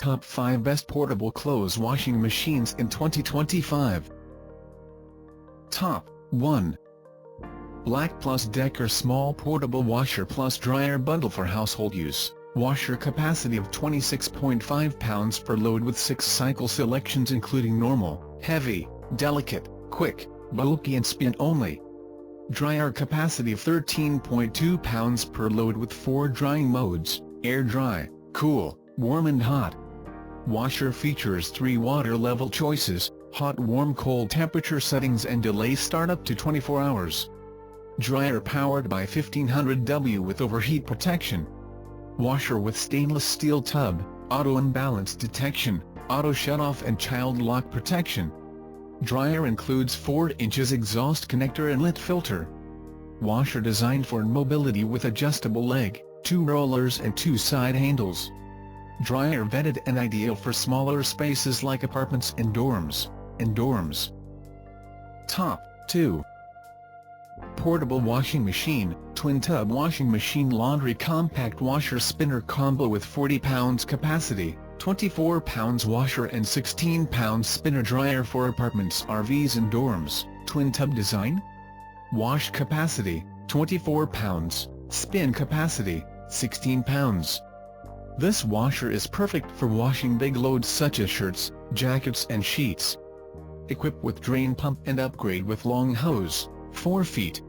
Top 5 Best Portable Clothes Washing Machines in 2025. Top 1. Black Plus Decker Small Portable Washer Plus Dryer Bundle for Household Use. Washer capacity of 26.5 pounds per load with 6 cycle selections including normal, heavy, delicate, quick, bulky and spin only. Dryer capacity of 13.2 pounds per load with 4 drying modes, air dry, cool, warm and hot. Washer features 3 water level choices, hot, warm, cold temperature settings and delay startup to 24 hours. Dryer powered by 1500 W with overheat protection. Washer with stainless steel tub, auto imbalance detection, auto shutoff and child lock protection. Dryer includes 4 inches exhaust connector inlet filter. Washer designed for mobility with adjustable leg, 2 rollers and 2 side handles. Dryer vetted and ideal for smaller spaces like apartments and dorms. Top 2. Portable Washing Machine, Twin Tub Washing Machine Laundry Compact Washer Spinner Combo with 40 pounds capacity, 24 pounds washer and 16 pounds spinner dryer for apartments, RVs and dorms. Twin tub design. Wash capacity, 24 pounds, spin capacity, 16 pounds. This washer is perfect for washing big loads such as shirts, jackets and sheets. Equipped with drain pump and upgrade with long hose, 4 feet.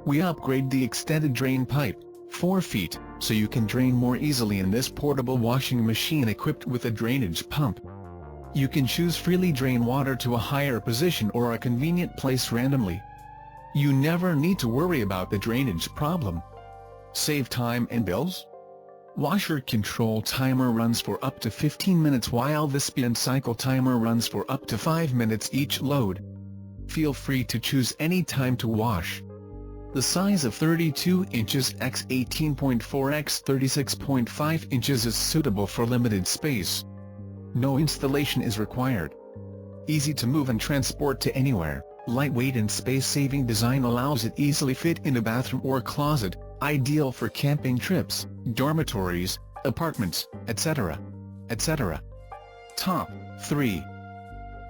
We upgrade the extended drain pipe, 4 feet, so you can drain more easily in this portable washing machine equipped with a drainage pump. You can choose freely drain water to a higher position or a convenient place randomly. You never need to worry about the drainage problem. Save time and bills? Washer control timer runs for up to 15 minutes while the spin cycle timer runs for up to 5 minutes each load. Feel free to choose any time to wash. The size of 32 inches x 18.4 x 36.5 inches is suitable for limited space. No installation is required. Easy to move and transport to anywhere, lightweight and space-saving design allows it easily fit in a bathroom or closet, ideal for camping trips, dormitories, apartments, etc. Top 3.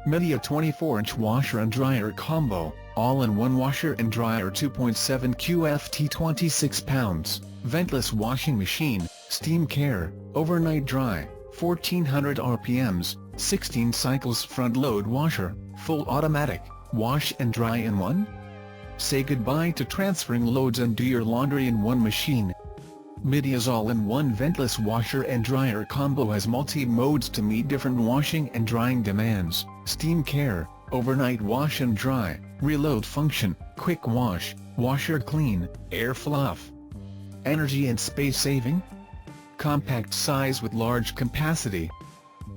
Media 24-inch washer and dryer combo, all-in-one washer and dryer 2.7 Cu.ft 26 pounds, ventless washing machine, steam care, overnight dry, 1400 RPMs, 16 cycles front-load washer, full automatic, wash and dry in one? Say goodbye to transferring loads and do your laundry in one machine. Media's all-in-one ventless washer and dryer combo has multi-modes to meet different washing and drying demands: steam care, overnight wash and dry, reload function, quick wash, washer clean, air fluff. Energy and space saving? Compact size with large capacity.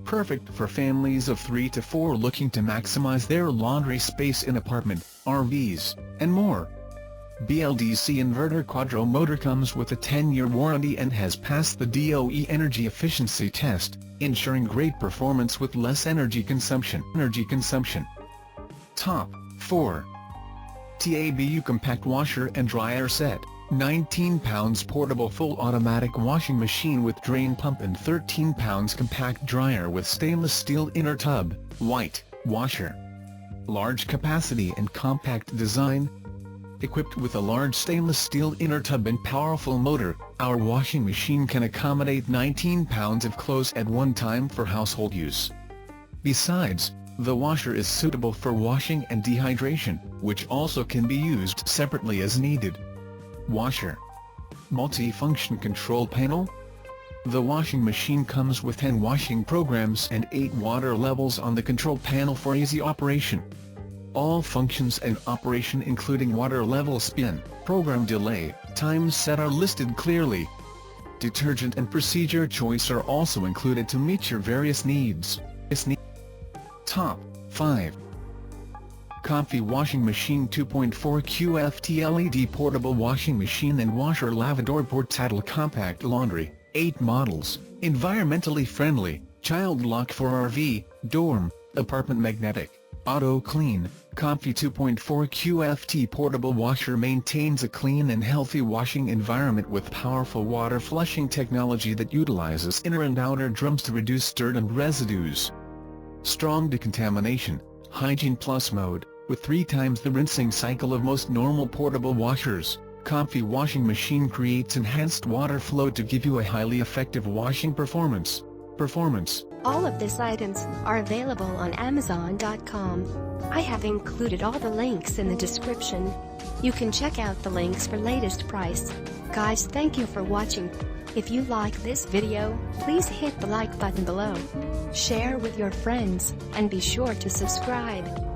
Perfect for families of 3 to 4 looking to maximize their laundry space in apartment, RVs, and more. BLDC inverter quadro motor comes with a 10-year warranty and has passed the DOE energy efficiency test, ensuring great performance with less energy consumption. Top 4. TABU Compact Washer and Dryer Set, 19 pounds portable full automatic washing machine with drain pump and 13 pounds compact dryer with stainless steel inner tub, white, washer. Large capacity and compact design. Equipped with a large stainless steel inner tub and powerful motor, our washing machine can accommodate 19 pounds of clothes at one time for household use. Besides, the washer is suitable for washing and dehydration, which also can be used separately as needed. Washer. Multi-function control panel. The washing machine comes with 10 washing programs and 8 water levels on the control panel for easy operation. All functions and operation including water level, spin, program delay, times set are listed clearly. Detergent and procedure choice are also included to meet your various needs. Top 5. Cu.ft Washing Machine 2.4 Cu.ft LED Portable Washing Machine and Washer Lavadora Portátil Compact Laundry, 8 models, environmentally friendly, child lock for RV, dorm, apartment, magnetic, Auto Clean, Cu.ft 2.4 Cu.ft portable washer maintains a clean and healthy washing environment with powerful water flushing technology that utilizes inner and outer drums to reduce dirt and residues. Strong decontamination, Hygiene Plus mode, with 3 times the rinsing cycle of most normal portable washers. Cu.ft washing machine creates enhanced water flow to give you a highly effective washing performance. All of these items are available on Amazon.com. I have included all the links in the description. You can check out the links for latest price. Guys, thank you for watching. If you like this video, please hit the like button below. Share with your friends, and be sure to subscribe.